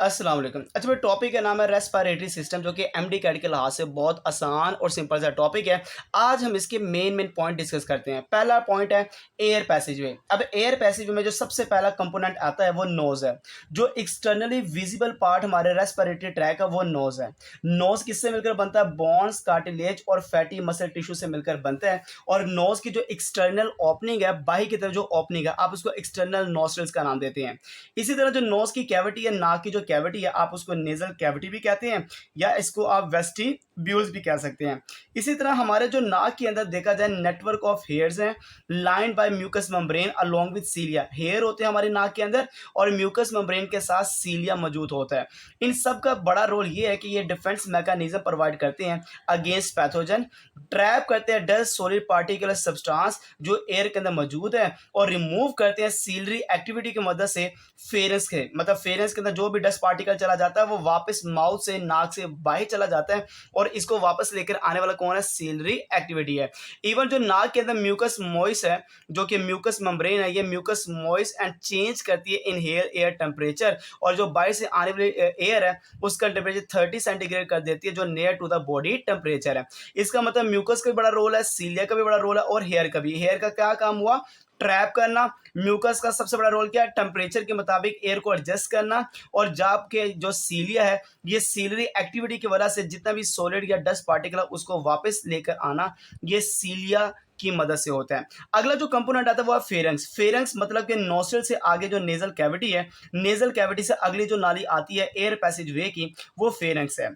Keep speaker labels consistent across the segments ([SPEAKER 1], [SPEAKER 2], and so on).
[SPEAKER 1] अस्सलाम वालेकुम। अच्छा भाई टॉपिक का नाम है रेस्पिरेटरी सिस्टम जो कि एमडी कैट के लिहाज से बहुत आसान और सिंपल सा टॉपिक है। आज हम इसके मेन पॉइंट डिस्कस करते हैं। पहला पॉइंट है एयर पैसेजवे। अब एयर पैसेजवे में जो सबसे पहला कंपोनेंट आता है वो नोज़ है। जो एक्सटर्नली विजिबल पार्ट हमारे रेस्पिरेटरी ट्रैक है वो नोज़ है। नोज़ किससे मिलकर बनता है? बोन्स, कार्टिलेज और फैटी मसल टिश्यू से मिलकर बनता है। और नोज़ की जो एक्सटर्नल ओपनिंग है, बाहर की तरफ जो ओपनिंग है, आप उसको एक्सटर्नल नोस्ट्रल्स का नाम देते हैं। इसी तरह जो नोज़ की कैविटी है, नाक की जो कैविटी है, आप उसको नेजल कैविटी भी कहते हैं या इसको आप वेस्टिब्यूल्स भी कह सकते हैं। इसी तरह हमारे जो नाक के अंदर देखा जाए नेटवर्क ऑफ हेयर्स हैं lined by mucus membrane along with cilia. Hair होते हैं हमारी नाक के अंदर और म्यूकस मेम्ब्रेन के साथ सीलिया मौजूद होता है। इन सब का बड़ा रोल ये है कि ये डिफेंस मैकेनिज्म प्रोवाइड करते हैं अगेंस्ट पैथोजन, ट्रैप करते हैं डस्ट सॉलिड पार्टिकुलर सब्सटेंस जो एयर के अंदर मौजूद है और रिमूव करते हैं सीलरी एक्टिविटी की मदद से फेरेंस के, मतलब फेरेंस के अंदर जो भी डस्ट पार्टिकल चला जाता है वो वापस माउथ से, नाक से बाहर चला जाता है और इसको वापस लेकर आने वाला कौन है? सीलरी एक्टिविटी है। इवन जो नाक के अंदर म्यूकस मॉइस है, जो कि म्यूकस मेम्ब्रेन है, ये म्यूकस मॉइस एंड चेंज करती है इनहेल एयर टेम्परेचर और जो बाहर से आने वाली एयर है उसका टेम्परेचर 30 सेंटीग्रेड कर देती है जो near to the body temperature है। इसका मतलब म्यूकस का भी बड़ा रोल है, सीलिया का भी बड़ा रोल है और हेयर का भी। हेयर का क्या काम हुआ? ट्रैप करना। म्यूकस का सबसे बड़ा रोल क्या है? टेम्परेचर के मुताबिक एयर को एडजस्ट करना। और जाप के जो सीलिया है, ये सीलरी एक्टिविटी की वजह से जितना भी सॉलिड या डस्ट पार्टिकल है उसको वापस लेकर आना, ये सीलिया की मदद से होता है। अगला जो कंपोनेंट आता है वो है फेरेंक्स। फेरेंक्स मतलब कि नोस्ट्रल से आगे जो नेजल कैविटी है, नेजल कैविटी से अगली जो नाली आती है एयर पैसेज वे की, वो फेरेंक्स है।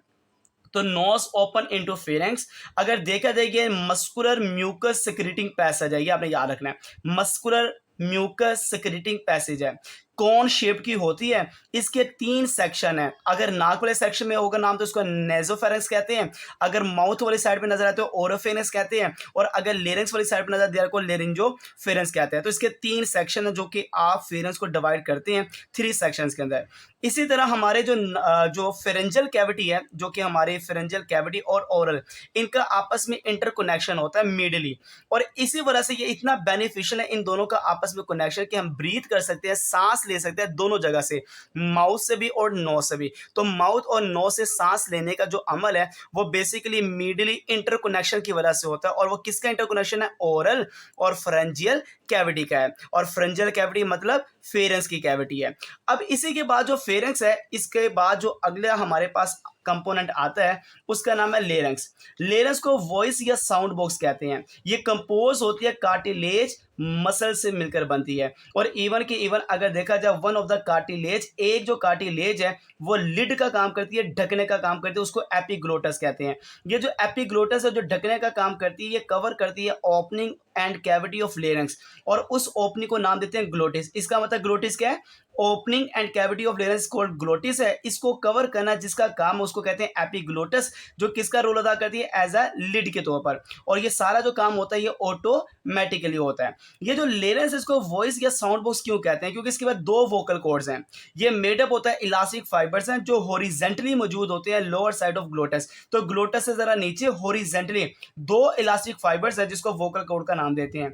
[SPEAKER 1] तो नोज ओपन इनटू फेरेंक्स। अगर देखा जाएगा मस्कुलर म्यूकस सिक्रेटिंग पैसेज है, ये आपने याद रखना है। मस्कुलर म्यूकस सिक्रेटिंग पैसेज है, कौन शेप की होती है? इसके 3 सेक्शन है। अगर नाक वाले सेक्शन में होगा नाम तो उसको नेजोफेरेंक्स कहते हैं। अगर माउथ वाली साइड पे नजर आते हो ओरोफेरेंक्स कहते हैं और अगर लेरिंक्स वाली साइड पे नजर दिया को लेरिंजोफेरेंक्स कहते हैं। तो इसके 3 सेक्शन है जो कि आप फेरेंक्स को डिवाइड करते हैं 3 सेक्शंस के अंदर। इसी तरह हमारे जो फेरेंजल कैविटी है, जो कि हमारे फेरेंजल कैविटी और ओरल, इनका आपस में इंटरकनेक्शन होता है मिडली। और इसी वजह से ये इतना बेनिफिशियल है इन दोनों का आपस में कनेक्शन कि हम ब्रीथ कर सकते हैं, सांस ले सकते हैं दोनों जगह से, माउथ से भी और नोज से भी। तो माउथ और नोज से सांस लेने का जो अमल है वो बेसिकली मिडली इंटरकनेक्शन की वजह से होता है। और वो किसका इंटरकनेक्शन है? ओरल और फ्रेंजियल कैविटी का है। और फ्रेंजियल कैविटी मतलब फेरेंस की कैविटी है। अब इसी के बाद जो फेरेंक्स है, इसके बाद जो अगला हमारे पास कंपोनेंट आता है उसका नाम है लेरेंक्स। लेरेंक्स को वॉइस या साउंड बॉक्स कहते हैं। ये कंपोज होती है कार्टिलेज मसल से मिलकर बनती है। और इवन के इवन अगर देखा जाए वन ऑफ द कार्टिलेज, एक जो कार्टिलेज है वो लिड का काम करती है, ढकने का काम करती है, उसको एपिग्लोटस कहते हैं। ये जो एपिग्लोटस है जो ढकने का काम करती है, ये कवर करती है opening and cavity of larynx और उस ओपनिंग को नाम देते हैं ग्लोटिस। इसका मतलब ग्लोटिस क्या है? Opening and cavity of larynx called glottis है। इसको कवर करना जिसका काम उसको कहते हैं एपिग्लोटस, जो किसका रोल अदा करती है? एज अ लिड के तौर पर। और ये सारा जो काम होता है ये ऑटोमेटिकली होता है। ये जो लेरेंस है इसको वॉइस या साउंड बॉक्स क्यों कहते हैं? क्योंकि इसके बाद 2 वोकल कॉर्ड्स हैं। ये मेडअप होता है इलास्टिक फाइबर्स हैं जो हॉरिजेंटली मौजूद होते हैं लोअर साइड ऑफ ग्लोटस। तो ग्लोटस से जरा नीचे हॉरिजेंटली 2 इलास्टिक फाइबर्स हैं जिसको वोकल कॉर्ड का नाम देते हैं,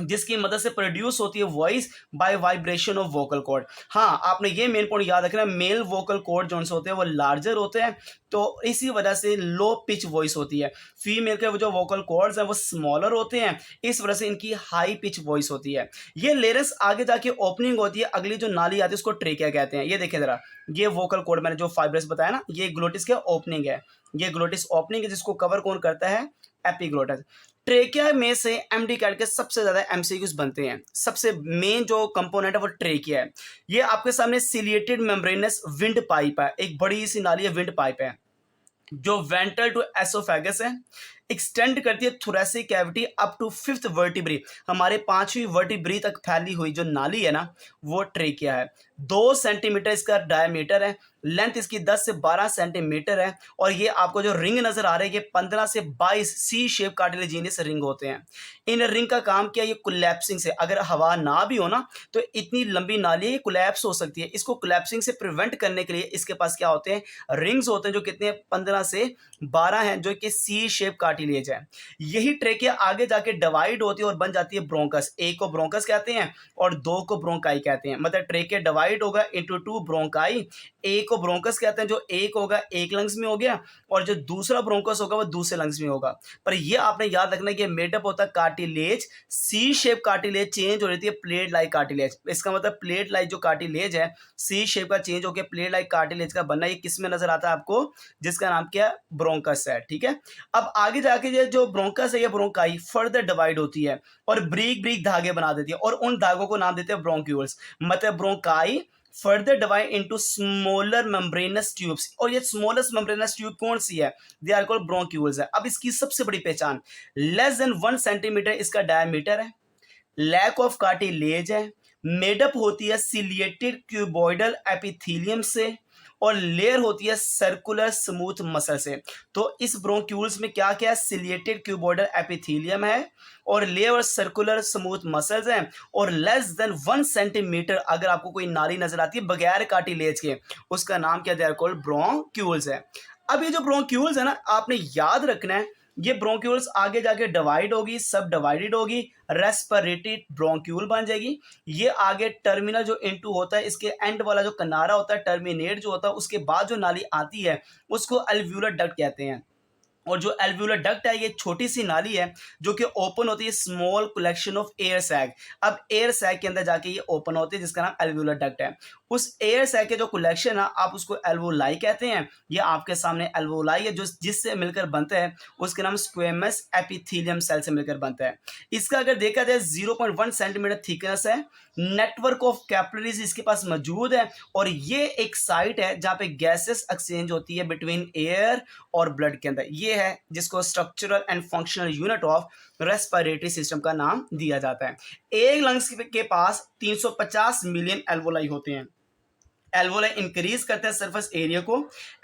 [SPEAKER 1] जिसकी मदद से प्रोड्यूस होती है voice by vibration of vocal cord. हाँ, आपने ये मेन पॉइंट याद रखना है, मेल वोकल कॉर्ड जो होते हैं वो लार्जर होते हैं, तो इसी वजह से लो पिच वॉइस होती है। फीमेल के जो वोकल कॉर्ड्स हैं वो स्मॉलर होते हैं, इस वजह से इनकी हाई पिच वॉइस होती है। ये लेरेंस आगे जाके ओपनिंग होती है, अगली जो नाली आती है उसको ट्रेकिया कहते हैं। ये देखें जरा, ये वोकल कॉर्ड मैंने जो फाइब्रस बताया ना, ये ग्लोटिस के ओपनिंग है। ये ग्लोटिस ओपनिंग है जिसको कवर कौन करता है? एपिग्लोटस। ट्रेकिया में से एमडी कैट के सबसे ज्यादा एमसीक्यूज बनते हैं। सबसे मेन जो कंपोनेंट है वो ट्रेकिया है। ये आपके सामने सिलिएटेड मेम्ब्रेनस विंड पाइप है, एक बड़ी सी नाली है, विंड पाइप है जो वेंट्रल टू एसोफेगस है, एक्सटेंड करती है thoracic cavity up to 5th vertebrae, हमारे 5वीं वर्टिब्री तक फैली हुई जो नाली है ना वो ट्रेकिया है। 2 सेंटीमीटर इसका डायमीटर है, लेंथ इसकी 10 से 12 सेंटीमीटर है। और ये आपको जो रिंग नजर आ रही है ये 15 से 22 सी शेप कार्टिलेजिनस रिंग होते हैं। इन रिंग का काम क्या है? ये कोलैप्सिंग से, अगर हवा ना भी हो ना तो इतनी लंबी नाली ये कोलैप्स हो सकती है। इसको कोलैप्सिंग से प्रिवेंट करने के लिए इसके पास क्या होते हैं? रिंग्स होते हैं जो कितने 15 से 12 हैं, जो कि सी शेप कार्टिलेज है। यही ट्रेकिया आगे जाके डिवाइड होती है और बन जाती है ब्रोंकस। एक को ब्रोंकस कहते हैं और 2 को ब्रोंकाई कहते हैं। मतलब ट्रेकिया डिवाइड डिवाइड होगा इनटू टू ब्रोंकाई। एक को ब्रोंकस कहते हैं, जो एक होगा एक लंग्स में हो गया और जो दूसरा ब्रोंकस होगा वो दूसरे लंग्स में होगा। पर ये आपने याद रखना है कि मेडअप होता है कार्टिलेज, सी शेप कार्टिलेज चेंज हो रही है प्लेट लाइक कार्टिलेज। इसका मतलब प्लेट लाइक जो कार्टिलेज है सी शेप का चेंज होकर प्लेट लाइक कार्टिलेज का बनना, ये किस में नजर आता है आपको, जिसका नाम क्या है, ब्रोंकस है। ठीक है, अब आगे जाके ये जो ब्रोंकस है या ब्रोंकाई फर्दर डिवाइड होती है और ब्रीक ब्रीक धागे बना देती है और उन धागों को नाम देते हैं ब्रोंक्यूल्स। मतलब bronchi further divide into smaller membranes tubes, और ये स्मॉलेस्ट मेम्ब्रेनस ट्यूब कौन सी है, दे आर कॉल्ड ब्रोंक्यूल्स है। अब इसकी सबसे बड़ी पहचान, लेस देन 1 सेंटीमीटर इसका डायमीटर है, लैक ऑफ कार्टिलेज है, मेडअप होती है सिलिएटेड क्यूबॉइडल एपिथेलियम से और लेयर होती है सर्कुलर स्मूथ मसल से। तो इस ब्रोंक्यूल्स में क्या क्या है, सिलिएटेड क्यूबॉइडल एपिथेलियम है और लेयर और सर्कुलर स्मूथ मसल्स हैं और लेस देन 1 सेंटीमीटर अगर आपको कोई नाली नजर आती है बगैर कार्टिलेज के, उसका नाम क्या, दे आर कॉल्ड ब्रोंक्यूल्स है। अब ये जो ब्रोंक्यूल्स है ना, आपने याद रखना है ये ब्रोंक्यूल्स आगे जाके डिवाइड होगी, सब डिवाइडेड होगी, रेस्पिरेटरी ब्रोंक्यूल बन जाएगी। ये आगे टर्मिनल जो इनटू होता है, इसके एंड वाला जो किनारा होता है, टर्मिनेट जो होता है, उसके बाद जो नाली आती है उसको अल्व्यूलर डक्ट कहते हैं। और जो एल्व्यूलर डक्ट है ये छोटी सी नाली है जो कि ओपन होती है small collection of air sac. अब एयर सैक के अंदर जाके ये ओपन होती है जिसका नाम एल्व्यूलर डक्ट है। उस एयर सैक के जो कलेक्शन है आप उसको एल्वोलाई कहते हैं। ये आपके सामने एल्वोलाई है जो जिससे मिलकर बनता है, उसके नाम स्क्वेमस एपिथेलियम सेल से मिलकर बनता है। इसका अगर देखा जाए 0.1 सेंटीमीटर थिकनेस है, नेटवर्क ऑफ कैपिलरीज इसके पास मौजूद है और ये एक साइट है जहाँ पे गैसेस एक्सचेंज होती है बिटवीन एयर और ब्लड के अंदर। ये है जिसको structural and functional unit of respiratory system का नाम दिया जाता है। एक लंग्स के पास 350 मिलियन एल्वोलाई होते हैं। एल्वोलाई इंक्रीज करते हैं सरफेस एरिया को।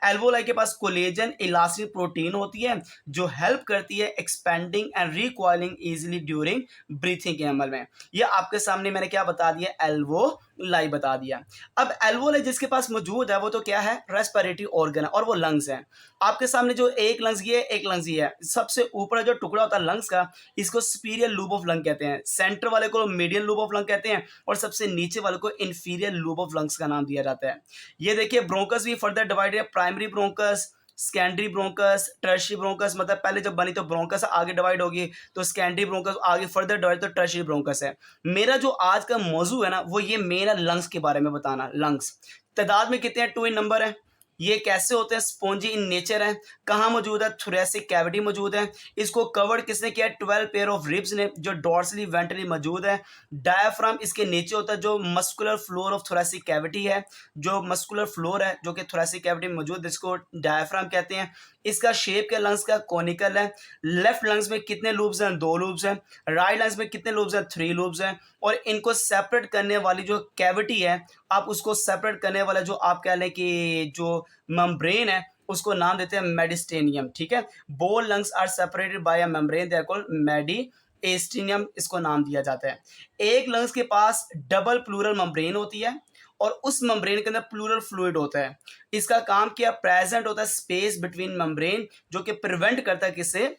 [SPEAKER 1] एल्वोलाई के पास कोलेजन इलास्टिक प्रोटीन होती है जो हेल्प करती है expanding and recoiling easily during breathing के अमल में। ये आपके सामने मैंने क्या बता दिया, एल्वोलाई बता दिया। अब एल्वोलाई जिसके पास मौजूद है वो तो क्या है, रेस्पिरेटरी ऑर्गन है और वो लंग्स है। आपके सामने जो एक लंग्स ये एक लंग्स ये है, सबसे ऊपर जो टुकड़ा होता है लंग्स का इसको सुपीरियर लूब ऑफ लंग कहते हैं, सेंटर वाले को मीडियन लूब ऑफ लंग कहते हैं और सबसे नीचे वाले को इंफीरियर लूब ऑफ लंग्स का नाम दिया जाता है। ये देखिए ब्रोंकस भी फर्दर डिवाइड है, primary bronchus, secondary bronchus, tertiary bronchus. मतलब पहले जब बनी तो ब्रोंकस आगे डिवाइड होगी तो सेकेंडरी ब्रोंकस आगे फर्दर डिवाइड तो टर्शियरी ब्रोंकस है। मेरा जो आज का मौजू है ना वो ये मेन है लंग्स के बारे में बताना। लंग्स तादाद में कितने हैं, 2 इन नंबर है। ये कैसे होते हैं, स्पॉन्जी इन नेचर है। कहाँ मौजूद है, थोरेसिक कैविटी मौजूद है। इसको कवर्ड किसने किया, 12 पेयर ऑफ रिब्स ने जो डॉर्सली वेंट्रली मौजूद है। डायाफ्राम इसके नीचे होता है जो muscular floor of thoracic cavity है, जो मस्कुलर फ्लोर है जो कि थोरेसिक कैविटी में मौजूद है इसको डायाफ्राम कहते हैं। इसका शेप क्या लंग्स का कोनिकल है। लेफ्ट लंग्स में कितने लूब्स हैं, 2 लूब्स हैं। राइट लंग्स में कितने लूब्स हैं, 3 लूब्स हैं। और इनको सेपरेट करने वाली जो कैविटी है, आप उसको सेपरेट करने वाला जो आप कह लें कि जो मेम्ब्रेन है उसको नाम देते हैं मेडिस्टेनियम। ठीक है, both lungs are separated by a membrane, they are called mediastinum, इसको नाम दिया जाता है। एक लंग्स के पास डबल प्लूरल मेम्ब्रेन होती है और उस मेम्ब्रेन के अंदर प्लूरल फ्लूइड होता है। इसका काम क्या, प्रेजेंट होता है स्पेस बिटवीन मेम्ब्रेन जो कि प्रिवेंट करता है किसे,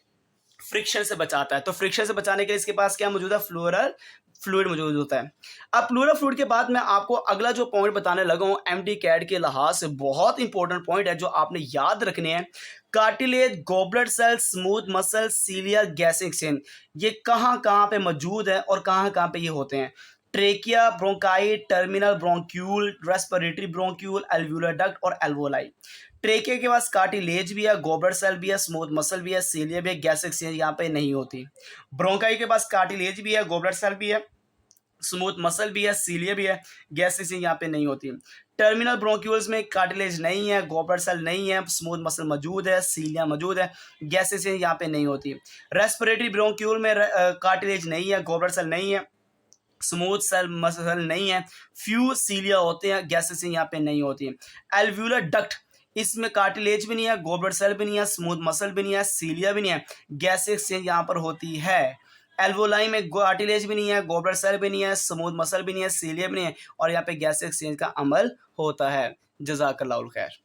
[SPEAKER 1] फ्रिक्शन से बचाता है। तो फ्रिक्शन से बचाने के लिए इसके पास क्या मौजूद है, फ्लोरल फ्लूइड मौजूद होता है। अब प्लूरल फ्लूइड के बाद मैं आपको अगला जो पॉइंट बताने लगा हूं एमडी कैड के लिहाज से बहुत इंपॉर्टेंट पॉइंट है जो आपने याद रखने हैं। Cartilage, goblet cell, smooth muscle, cilia, गैसिक चेन, ये कहाँ कहाँ पे मौजूद है और कहाँ कहाँ पे ये होते हैं। Trachea, bronchi, terminal bronchiole, respiratory bronchiole, alveolar duct और एल्वोलाई। ट्रेकिया के पास कार्टिलेज भी है, गॉबलेट सेल भी है, स्मूथ मसल भी है, सीलिया भी है, गैसिक चेन यहाँ पे नहीं होती। ब्रोंकाई के पास कार्टिलेज भी है, गॉबलेट सेल भी है, स्मूथ मसल भी है, सीलिया भी है, गैसिक चेन यहाँ पे नहीं होती। टर्मिनल ब्रोंक्यूल्स में कार्टिलेज नहीं है, गॉबलेट सेल नहीं है, स्मूथ मसल मौजूद है, सीलिया मौजूद है, गैसिक चेन यहाँ पे नहीं होती। रेस्पिरेटरी ब्रोंक्यूल में कार्टिलेज नहीं है, गॉबलेट सेल नहीं है, स्मूथ सेल मसल नहीं है, फ्यू सीलिया होते हैं, गैसेस यहाँ पे नहीं होती है। एल्व्यूलर डक्ट, इसमें कार्टिलेज भी नहीं है, गॉबलेट सेल भी नहीं है, स्मूथ मसल भी नहीं है, सीलिया भी नहीं है, गैस एक्सचेंज यहाँ पर होती है। एल्वोलाई में कार्टिलेज भी नहीं है, गॉबलेट सेल भी नहीं है, स्मूथ मसल भी नहीं है, सीलिया भी नहीं है और यहाँ पे गैस एक्सचेंज का अमल होता है। जज़ाकल्लाहुल खैर।